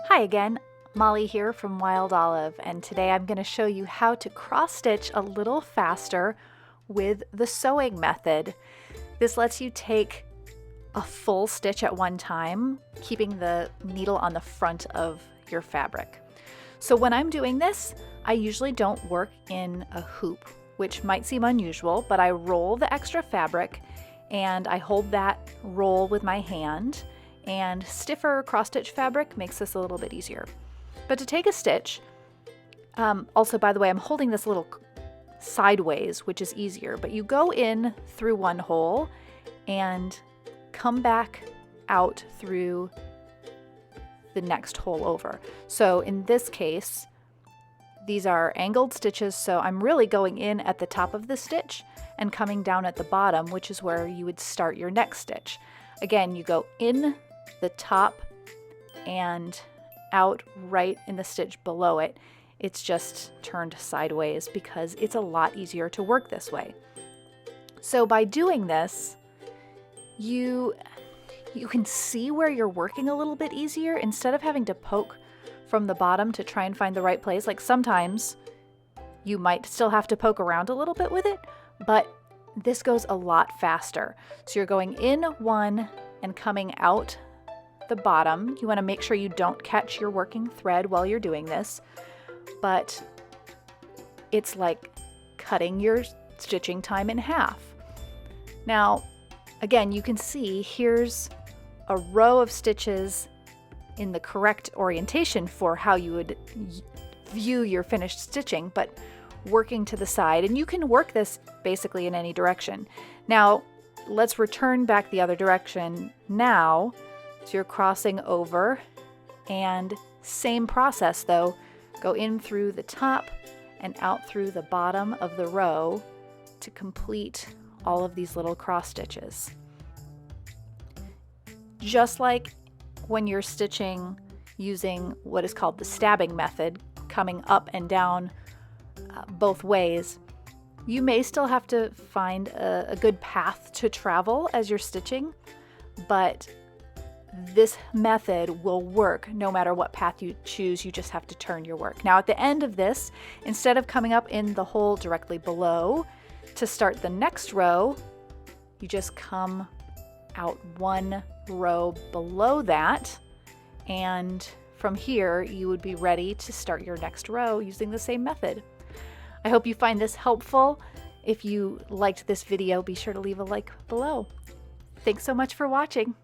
Hi again, Molly here from Wild Olive, and today I'm going to show you how to cross stitch a little faster with the sewing method. This lets you take a full stitch at one time, keeping the needle on the front of your fabric. So when I'm doing this, I usually don't work in a hoop, which might seem unusual, but I roll the extra fabric and I hold that roll with my hand. And stiffer cross-stitch fabric makes this a little bit easier. But to take a stitch, also by the way, I'm holding this a little sideways, which is easier, but you go in through one hole and come back out through the next hole over. So in this case, these are angled stitches, so I'm really going in at the top of the stitch and coming down at the bottom, which is where you would start your next stitch. Again, you go in the top and out right in the stitch below it. It's just turned sideways because it's a lot easier to work this way. So by doing this, you can see where you're working a little bit easier instead of having to poke from the bottom to try and find the right place. Like sometimes you might still have to poke around a little bit with it, but this goes a lot faster. So you're going in one and coming out the bottom. You want to make sure you don't catch your working thread while you're doing this, but it's like cutting your stitching time in half. Now, again, you can see here's a row of stitches in the correct orientation for how you would view your finished stitching, but working to the side, and you can work this basically in any direction. Now, let's return back the other direction now. So you're crossing over, and same process though, go in through the top and out through the bottom of the row to complete all of these little cross stitches. Just like when you're stitching using what is called the stabbing method, coming up and down both ways, you may still have to find a good path to travel as you're stitching, but this method will work no matter what path you choose. You just have to turn your work. Now at the end of this, instead of coming up in the hole directly below to start the next row, you just come out one row below that, and from here you would be ready to start your next row using the same method. I hope you find this helpful. If you liked this video, be sure to leave a like below. Thanks so much for watching.